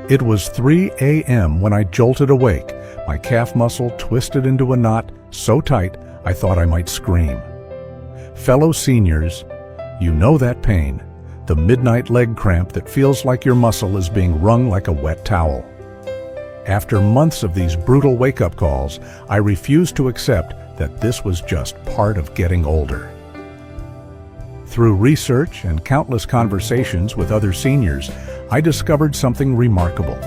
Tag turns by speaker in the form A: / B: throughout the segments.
A: It was 3 a.m. when I jolted awake, my calf muscle twisted into a knot so tight I thought I might scream. Fellow seniors, you know that pain, the midnight leg cramp that feels like your muscle is being wrung like a wet towel. After months of these brutal wake-up calls, I refused to accept that this was just part of getting older. Through research and countless conversations with other seniors, I discovered something remarkable.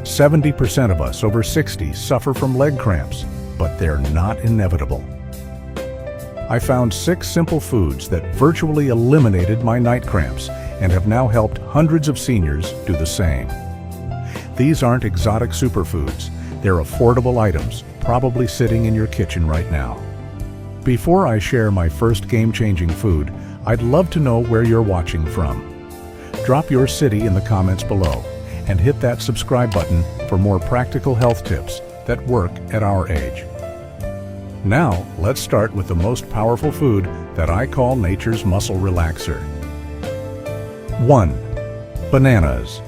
A: 70% of us over 60 suffer from leg cramps, but they're not inevitable. I found 6 simple foods that virtually eliminated my night cramps and have now helped hundreds of seniors do the same. These aren't exotic superfoods, they're affordable items, probably sitting in your kitchen right now. Before I share my first game-changing food, I'd love to know where you're watching from. Drop your city in the comments below and hit that subscribe button for more practical health tips that work at our age. Now, let's start with the most powerful food that I call nature's muscle relaxer. 1. Bananas.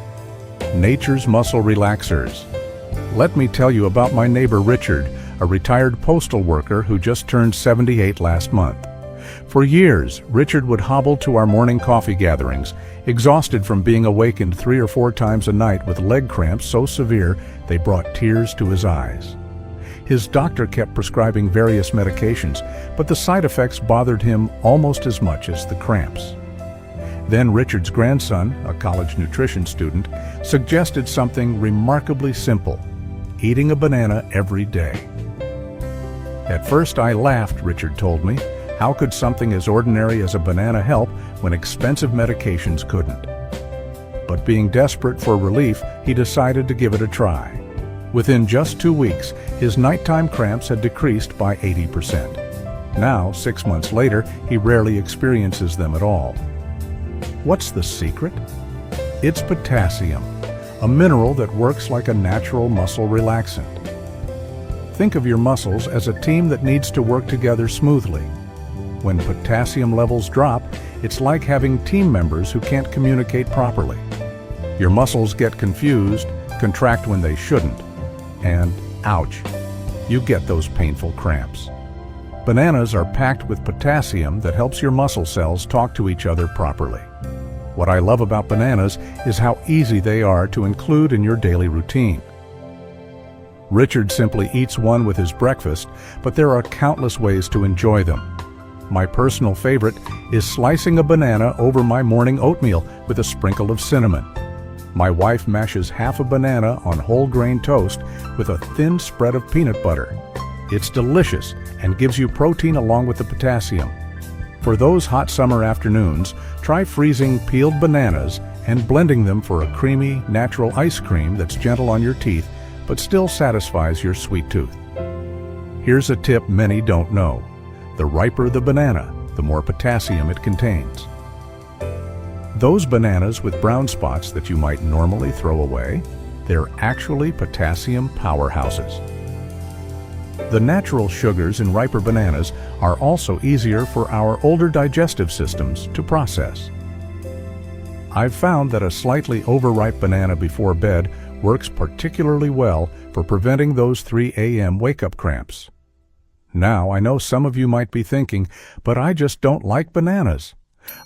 A: Nature's muscle relaxers. Let me tell you about my neighbor Richard, a retired postal worker who just turned 78 last month. For years, Richard would hobble to our morning coffee gatherings, exhausted from being awakened 3 or 4 times a night with leg cramps so severe they brought tears to his eyes. His doctor kept prescribing various medications, but the side effects bothered him almost as much as the cramps. Then Richard's grandson, a college nutrition student, suggested something remarkably simple: eating a banana every day. At first I laughed, Richard told me. How could something as ordinary as a banana help when expensive medications couldn't? But being desperate for relief, he decided to give it a try. Within just 2 weeks, his nighttime cramps had decreased by 80%. Now, 6 months later, he rarely experiences them at all. What's the secret? It's potassium, a mineral that works like a natural muscle relaxant. Think of your muscles as a team that needs to work together smoothly. When potassium levels drop, it's like having team members who can't communicate properly. Your muscles get confused, contract when they shouldn't, and ouch, you get those painful cramps. Bananas are packed with potassium that helps your muscle cells talk to each other properly. What I love about bananas is how easy they are to include in your daily routine. Richard simply eats one with his breakfast, but there are countless ways to enjoy them. My personal favorite is slicing a banana over my morning oatmeal with a sprinkle of cinnamon. My wife mashes half a banana on whole grain toast with a thin spread of peanut butter. It's delicious and gives you protein along with the potassium. For those hot summer afternoons, try freezing peeled bananas and blending them for a creamy, natural ice cream that's gentle on your teeth but still satisfies your sweet tooth. Here's a tip many don't know. The riper the banana, the more potassium it contains. Those bananas with brown spots that you might normally throw away, they're actually potassium powerhouses. The natural sugars in riper bananas are also easier for our older digestive systems to process. I've found that a slightly overripe banana before bed works particularly well for preventing those 3 a.m. wake-up cramps. Now, I know some of you might be thinking, but I just don't like bananas.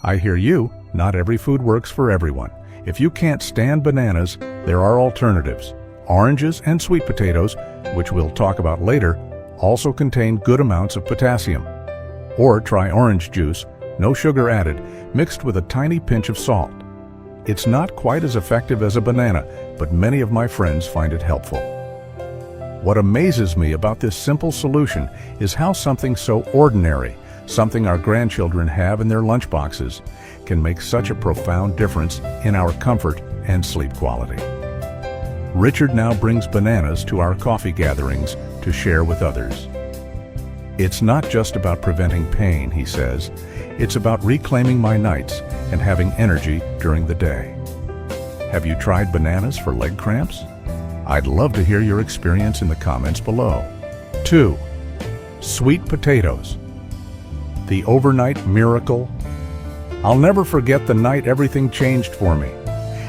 A: I hear you, not every food works for everyone. If you can't stand bananas, there are alternatives. Oranges and sweet potatoes, which we'll talk about later, also contain good amounts of potassium. Or try orange juice, no sugar added, mixed with a tiny pinch of salt. It's not quite as effective as a banana, but many of my friends find it helpful. What amazes me about this simple solution is how something so ordinary, something our grandchildren have in their lunchboxes, can make such a profound difference in our comfort and sleep quality. Richard now brings bananas to our coffee gatherings to share with others. It's not just about preventing pain, he says. It's about reclaiming my nights and having energy during the day. Have you tried bananas for leg cramps? I'd love to hear your experience in the comments below. 2. Sweet potatoes. The overnight miracle. I'll never forget the night everything changed for me.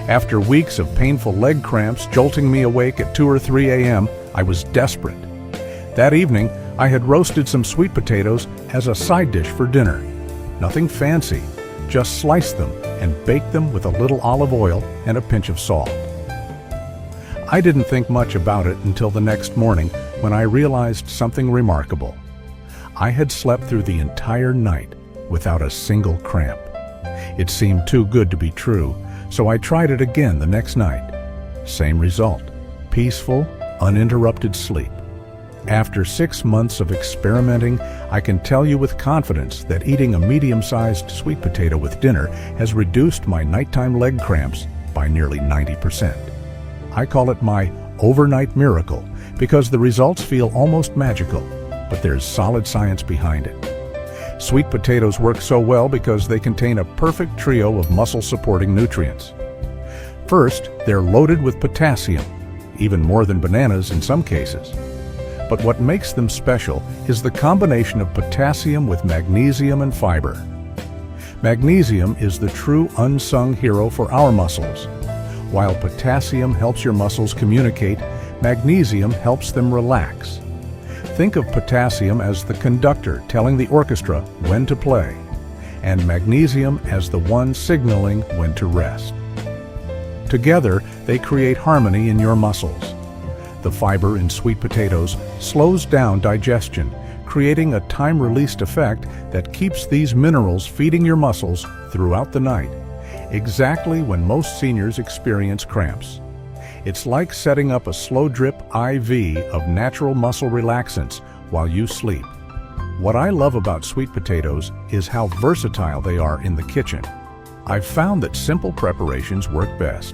A: After weeks of painful leg cramps jolting me awake at 2 or 3 a.m., I was desperate. That evening, I had roasted some sweet potatoes as a side dish for dinner. Nothing fancy, just slice them and bake them with a little olive oil and a pinch of salt. I didn't think much about it until the next morning when I realized something remarkable. I had slept through the entire night without a single cramp. It seemed too good to be true, so I tried it again the next night. Same result: peaceful, uninterrupted sleep. After 6 months of experimenting, I can tell you with confidence that eating a medium-sized sweet potato with dinner has reduced my nighttime leg cramps by nearly 90%. I call it my overnight miracle because the results feel almost magical, but there's solid science behind it. Sweet potatoes work so well because they contain a perfect trio of muscle-supporting nutrients. First, they're loaded with potassium, even more than bananas in some cases. But what makes them special is the combination of potassium with magnesium and fiber. Magnesium is the true unsung hero for our muscles. While potassium helps your muscles communicate, magnesium helps them relax. Think of potassium as the conductor telling the orchestra when to play, and magnesium as the one signaling when to rest. Together, they create harmony in your muscles. The fiber in sweet potatoes slows down digestion, creating a time-released effect that keeps these minerals feeding your muscles throughout the night, exactly when most seniors experience cramps. It's like setting up a slow-drip IV of natural muscle relaxants while you sleep. What I love about sweet potatoes is how versatile they are in the kitchen. I've found that simple preparations work best.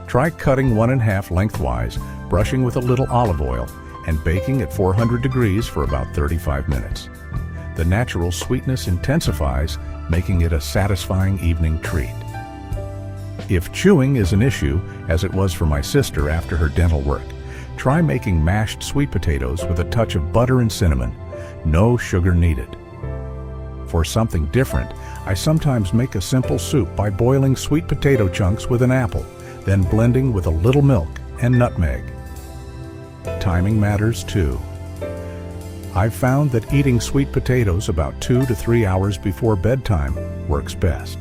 A: Try cutting 1 1/2 lengthwise, brushing with a little olive oil, and baking at 400 degrees for about 35 minutes. The natural sweetness intensifies, making it a satisfying evening treat. If chewing is an issue, as it was for my sister after her dental work, try making mashed sweet potatoes with a touch of butter and cinnamon. No sugar needed. For something different, I sometimes make a simple soup by boiling sweet potato chunks with an apple, then blending with a little milk and nutmeg. Timing matters too. I've found that eating sweet potatoes about 2 to 3 hours before bedtime works best.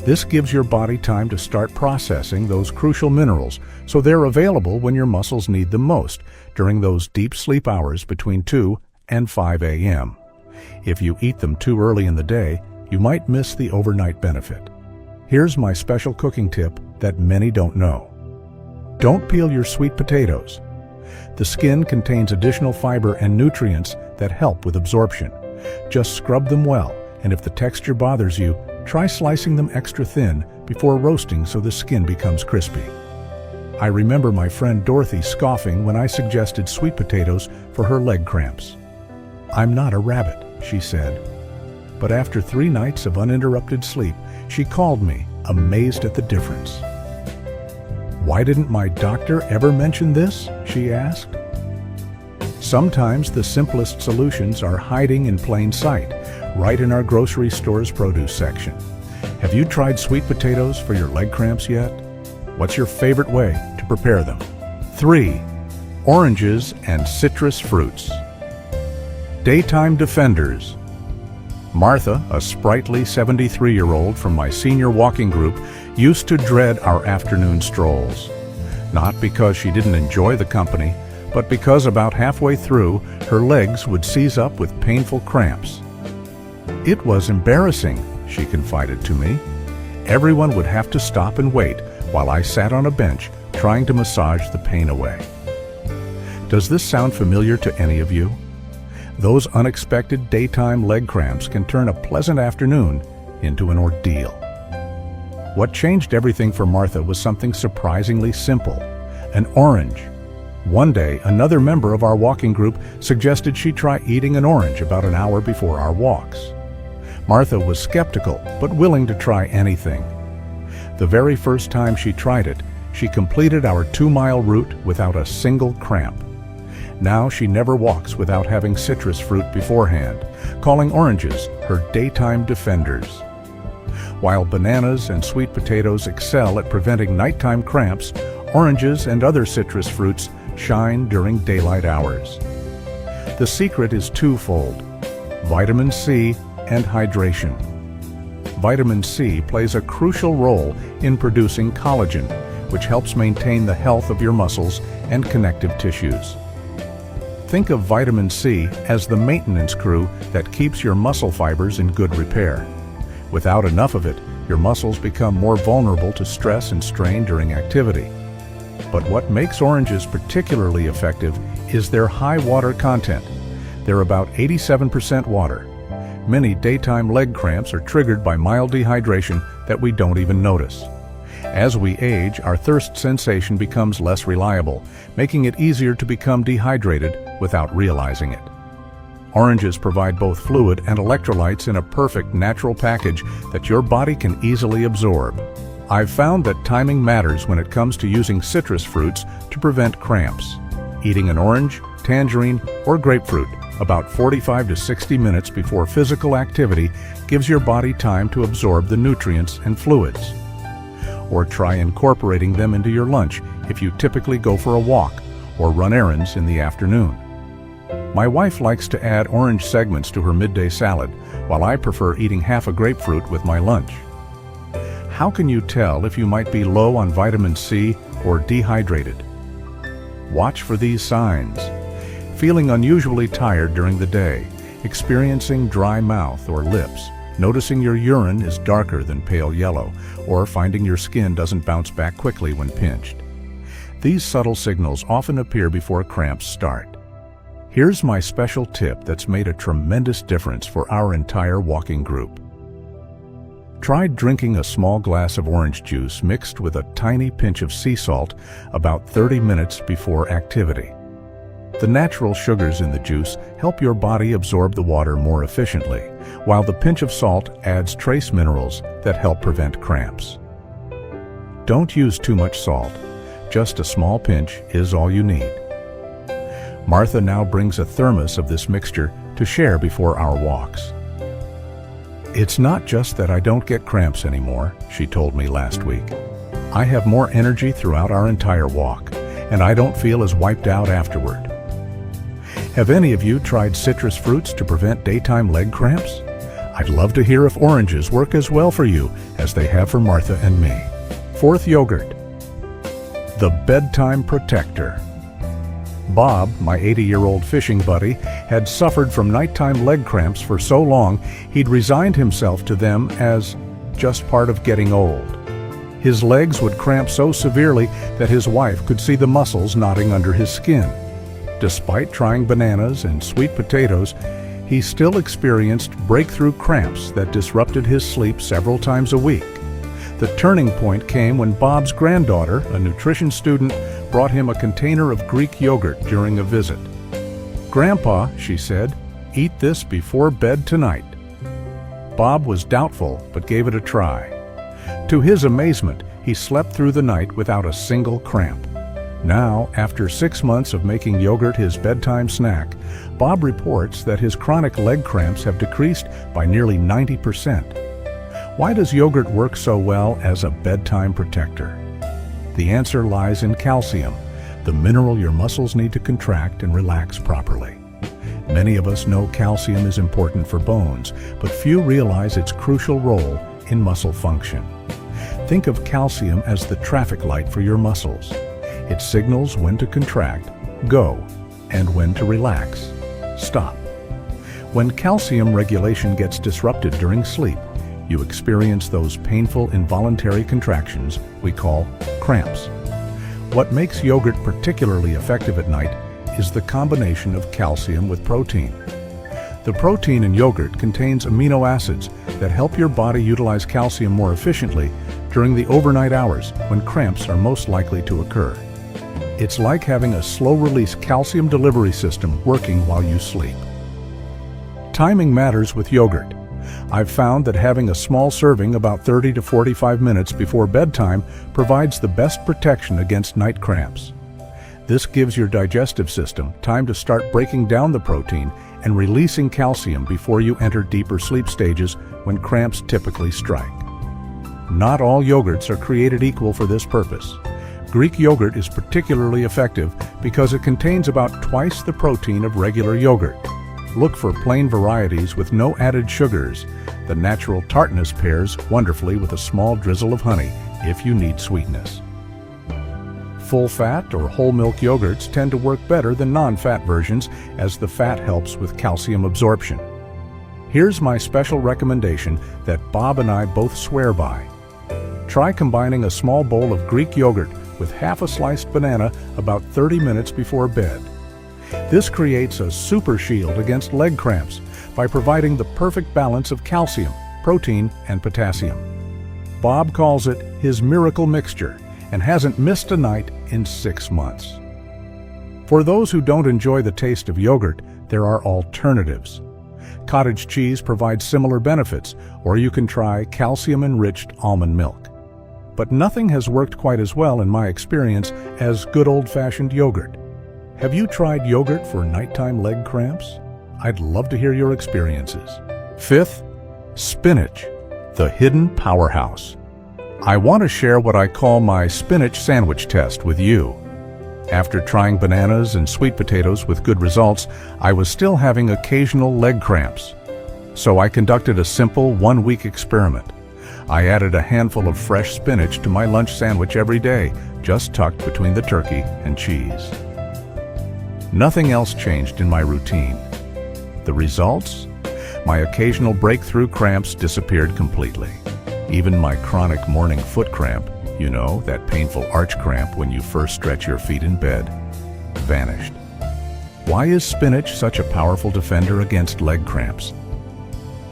A: This gives your body time to start processing those crucial minerals so they're available when your muscles need them most during those deep sleep hours between 2 and 5 a.m. If you eat them too early in the day, you might miss the overnight benefit. Here's my special cooking tip that many don't know. Don't peel your sweet potatoes. The skin contains additional fiber and nutrients that help with absorption. Just scrub them well, and if the texture bothers you, try slicing them extra thin before roasting so the skin becomes crispy. I remember my friend Dorothy scoffing when I suggested sweet potatoes for her leg cramps. "I'm not a rabbit," she said. But after 3 nights of uninterrupted sleep, she called me, amazed at the difference. "Why didn't my doctor ever mention this?" she asked. Sometimes the simplest solutions are hiding in plain sight, right in our grocery store's produce section. Have you tried sweet potatoes for your leg cramps yet? What's your favorite way to prepare them? 3. Oranges and citrus fruits. Daytime defenders. Martha, a sprightly 73-year-old from my senior walking group, used to dread our afternoon strolls. Not because she didn't enjoy the company, but because about halfway through, her legs would seize up with painful cramps. "It was embarrassing," she confided to me. "Everyone would have to stop and wait while I sat on a bench trying to massage the pain away." Does this sound familiar to any of you? Those unexpected daytime leg cramps can turn a pleasant afternoon into an ordeal. What changed everything for Martha was something surprisingly simple: an orange. One day, another member of our walking group suggested she try eating an orange about an hour before our walks. Martha was skeptical, but willing to try anything. The very first time she tried it, she completed our 2-mile route without a single cramp. Now she never walks without having citrus fruit beforehand, calling oranges her daytime defenders. While bananas and sweet potatoes excel at preventing nighttime cramps, oranges and other citrus fruits shine during daylight hours. The secret is twofold: vitamin C and hydration. Vitamin C plays a crucial role in producing collagen, which helps maintain the health of your muscles and connective tissues. Think of vitamin C as the maintenance crew that keeps your muscle fibers in good repair. Without enough of it, your muscles become more vulnerable to stress and strain during activity. But what makes oranges particularly effective is their high water content. They're about 87% water. Many daytime leg cramps are triggered by mild dehydration that we don't even notice. As we age, our thirst sensation becomes less reliable, making it easier to become dehydrated without realizing it. Oranges provide both fluid and electrolytes in a perfect natural package that your body can easily absorb. I've found that timing matters when it comes to using citrus fruits to prevent cramps. Eating an orange, tangerine, or grapefruit about 45 to 60 minutes before physical activity gives your body time to absorb the nutrients and fluids. Or try incorporating them into your lunch if you typically go for a walk or run errands in the afternoon. My wife likes to add orange segments to her midday salad, while I prefer eating half a grapefruit with my lunch. How can you tell if you might be low on vitamin C or dehydrated? Watch for these signs: feeling unusually tired during the day, experiencing dry mouth or lips, noticing your urine is darker than pale yellow, or finding your skin doesn't bounce back quickly when pinched. These subtle signals often appear before cramps start. Here's my special tip that's made a tremendous difference for our entire walking group. Try drinking a small glass of orange juice mixed with a tiny pinch of sea salt about 30 minutes before activity. The natural sugars in the juice help your body absorb the water more efficiently, while the pinch of salt adds trace minerals that help prevent cramps. Don't use too much salt. Just a small pinch is all you need. Martha now brings a thermos of this mixture to share before our walks. "It's not just that I don't get cramps anymore," she told me last week. "I have more energy throughout our entire walk, and I don't feel as wiped out afterward." Have any of you tried citrus fruits to prevent daytime leg cramps? I'd love to hear if oranges work as well for you as they have for Martha and me. Fourth, yogurt. The bedtime protector. Bob, my 80-year-old fishing buddy, had suffered from nighttime leg cramps for so long he'd resigned himself to them as just part of getting old. His legs would cramp so severely that his wife could see the muscles knotting under his skin. Despite trying bananas and sweet potatoes, he still experienced breakthrough cramps that disrupted his sleep several times a week. The turning point came when Bob's granddaughter, a nutrition student, brought him a container of Greek yogurt during a visit. "Grandpa," she said, "eat this before bed tonight." Bob was doubtful, but gave it a try. To his amazement, he slept through the night without a single cramp. Now, after 6 months of making yogurt his bedtime snack, Bob reports that his chronic leg cramps have decreased by nearly 90%. Why does yogurt work so well as a bedtime protector? The answer lies in calcium, the mineral your muscles need to contract and relax properly. Many of us know calcium is important for bones, but few realize its crucial role in muscle function. Think of calcium as the traffic light for your muscles. It signals when to contract, go, and when to relax, stop. When calcium regulation gets disrupted during sleep, you experience those painful involuntary contractions we call cramps. What makes yogurt particularly effective at night is the combination of calcium with protein. The protein in yogurt contains amino acids that help your body utilize calcium more efficiently during the overnight hours when cramps are most likely to occur. It's like having a slow-release calcium delivery system working while you sleep. Timing matters with yogurt. I've found that having a small serving about 30 to 45 minutes before bedtime provides the best protection against night cramps. This gives your digestive system time to start breaking down the protein and releasing calcium before you enter deeper sleep stages when cramps typically strike. Not all yogurts are created equal for this purpose. Greek yogurt is particularly effective because it contains about twice the protein of regular yogurt. Look for plain varieties with no added sugars. The natural tartness pairs wonderfully with a small drizzle of honey if you need sweetness. Full-fat or whole milk yogurts tend to work better than non-fat versions, as the fat helps with calcium absorption. Here's my special recommendation that Bob and I both swear by. Try combining a small bowl of Greek yogurt with half a sliced banana about 30 minutes before bed. This creates a super shield against leg cramps by providing the perfect balance of calcium, protein, and potassium. Bob calls it his miracle mixture and hasn't missed a night in 6 months. For those who don't enjoy the taste of yogurt, there are alternatives. Cottage cheese provides similar benefits, or you can try calcium-enriched almond milk. But nothing has worked quite as well in my experience as good old-fashioned yogurt. Have you tried yogurt for nighttime leg cramps? I'd love to hear your experiences. Fifth, spinach, the hidden powerhouse. I want to share what I call my spinach sandwich test with you. After trying bananas and sweet potatoes with good results, I was still having occasional leg cramps. So I conducted a simple 1-week experiment. I added a handful of fresh spinach to my lunch sandwich every day, just tucked between the turkey and cheese. Nothing else changed in my routine. The results? My occasional breakthrough cramps disappeared completely. Even my chronic morning foot cramp, you know, that painful arch cramp when you first stretch your feet in bed, vanished. Why is spinach such a powerful defender against leg cramps?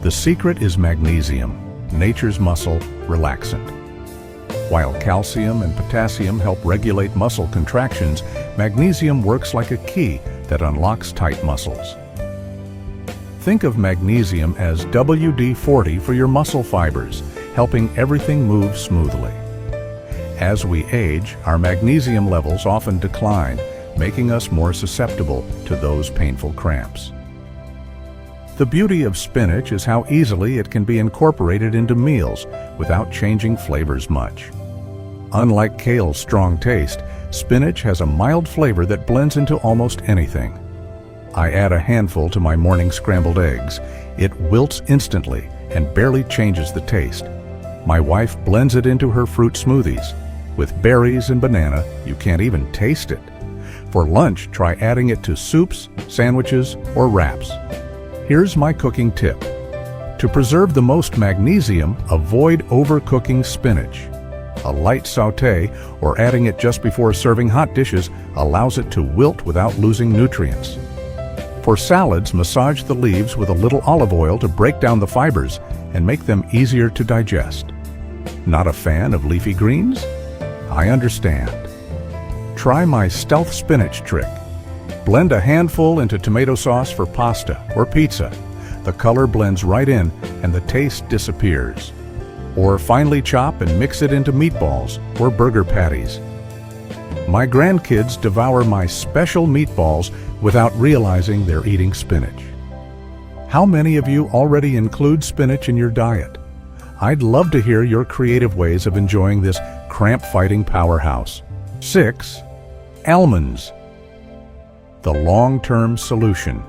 A: The secret is magnesium, nature's muscle relaxant. While calcium and potassium help regulate muscle contractions, magnesium works like a key that unlocks tight muscles. Think of magnesium as WD-40 for your muscle fibers, helping everything move smoothly. As we age, our magnesium levels often decline, making us more susceptible to those painful cramps. The beauty of spinach is how easily it can be incorporated into meals without changing flavors much. Unlike kale's strong taste, spinach has a mild flavor that blends into almost anything. I add a handful to my morning scrambled eggs. It wilts instantly and barely changes the taste. My wife blends it into her fruit smoothies. With berries and banana, you can't even taste it. For lunch, try adding it to soups, sandwiches, or wraps. Here's my cooking tip. To preserve the most magnesium, avoid overcooking spinach. A light sauté or adding it just before serving hot dishes allows it to wilt without losing nutrients. For salads, massage the leaves with a little olive oil to break down the fibers and make them easier to digest. Not a fan of leafy greens? I understand. Try my stealth spinach trick. Blend a handful into tomato sauce for pasta or pizza. The color blends right in and the taste disappears. Or finely chop and mix it into meatballs or burger patties. My grandkids devour my special meatballs without realizing they're eating spinach. How many of you already include spinach in your diet? I'd love to hear your creative ways of enjoying this cramp-fighting powerhouse. 6. Almonds, the long-term solution.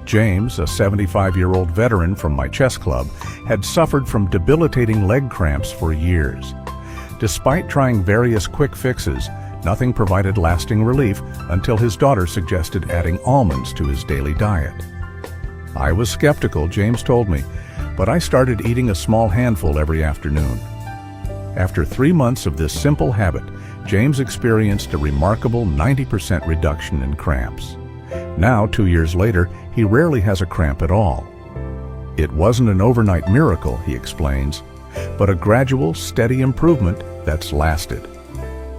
A: James, a 75-year-old veteran from my chess club, had suffered from debilitating leg cramps for years. Despite trying various quick fixes, nothing provided lasting relief until his daughter suggested adding almonds to his daily diet. I was skeptical, James told me, but I started eating a small handful every afternoon. After 3 months of this simple habit, James experienced a remarkable 90% reduction in cramps. Now, 2 years later, he rarely has a cramp at all. It wasn't an overnight miracle, he explains, but a gradual, steady improvement that's lasted.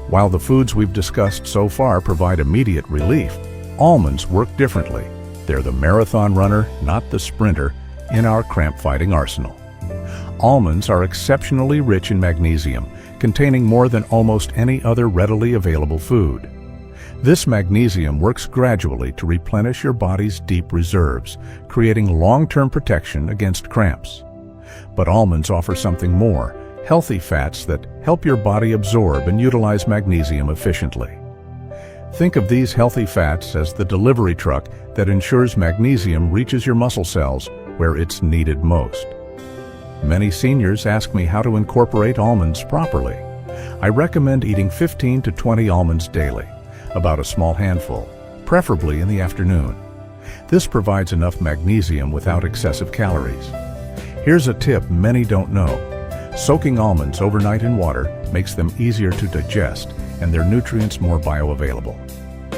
A: While the foods we've discussed so far provide immediate relief, almonds work differently. They're the marathon runner, not the sprinter, in our cramp-fighting arsenal. Almonds are exceptionally rich in magnesium, containing more than almost any other readily available food. This magnesium works gradually to replenish your body's deep reserves, creating long-term protection against cramps. But almonds offer something more, healthy fats that help your body absorb and utilize magnesium efficiently. Think of these healthy fats as the delivery truck that ensures magnesium reaches your muscle cells where it's needed most. Many seniors ask me how to incorporate almonds properly. I recommend eating 15 to 20 almonds daily, about a small handful, preferably in the afternoon. This provides enough magnesium without excessive calories. Here's a tip many don't know. Soaking almonds overnight in water makes them easier to digest and their nutrients more bioavailable.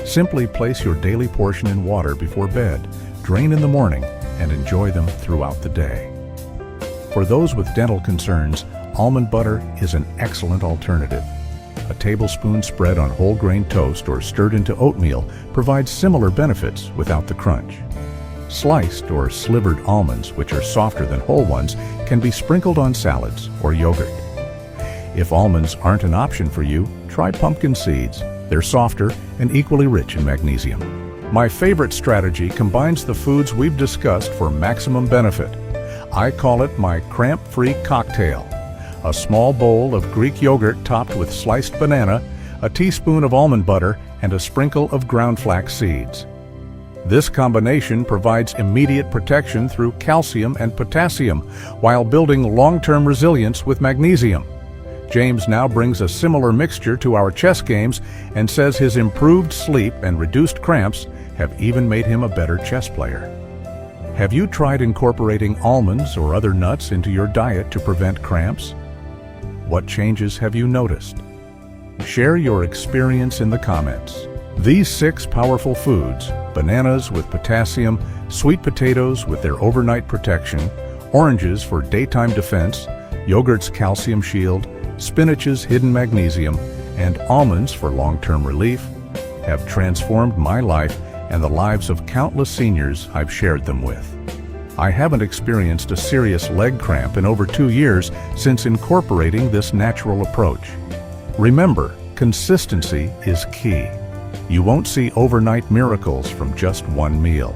A: Simply place your daily portion in water before bed, drain in the morning, and enjoy them throughout the day. For those with dental concerns, almond butter is an excellent alternative. A tablespoon spread on whole grain toast or stirred into oatmeal provides similar benefits without the crunch. Sliced or slivered almonds, which are softer than whole ones, can be sprinkled on salads or yogurt. If almonds aren't an option for you, try pumpkin seeds. They're softer and equally rich in magnesium. My favorite strategy combines the foods we've discussed for maximum benefit. I call it my cramp-free cocktail. A small bowl of Greek yogurt topped with sliced banana, a teaspoon of almond butter, and a sprinkle of ground flax seeds. This combination provides immediate protection through calcium and potassium while building long-term resilience with magnesium. James now brings a similar mixture to our chess games and says his improved sleep and reduced cramps have even made him a better chess player. Have you tried incorporating almonds or other nuts into your diet to prevent cramps? What changes have you noticed? Share your experience in the comments. These 6 powerful foods, bananas with potassium, sweet potatoes with their overnight protection, oranges for daytime defense, yogurt's calcium shield, spinach's hidden magnesium, and almonds for long-term relief, have transformed my life and the lives of countless seniors I've shared them with. I haven't experienced a serious leg cramp in over 2 years since incorporating this natural approach. Remember, consistency is key. You won't see overnight miracles from just one meal.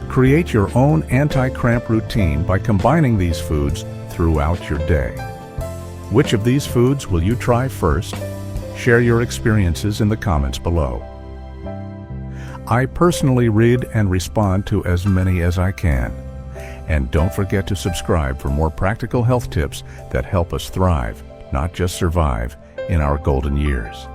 A: Create your own anti-cramp routine by combining these foods throughout your day. Which of these foods will you try first? Share your experiences in the comments below. I personally read and respond to as many as I can. And don't forget to subscribe for more practical health tips that help us thrive, not just survive, in our golden years.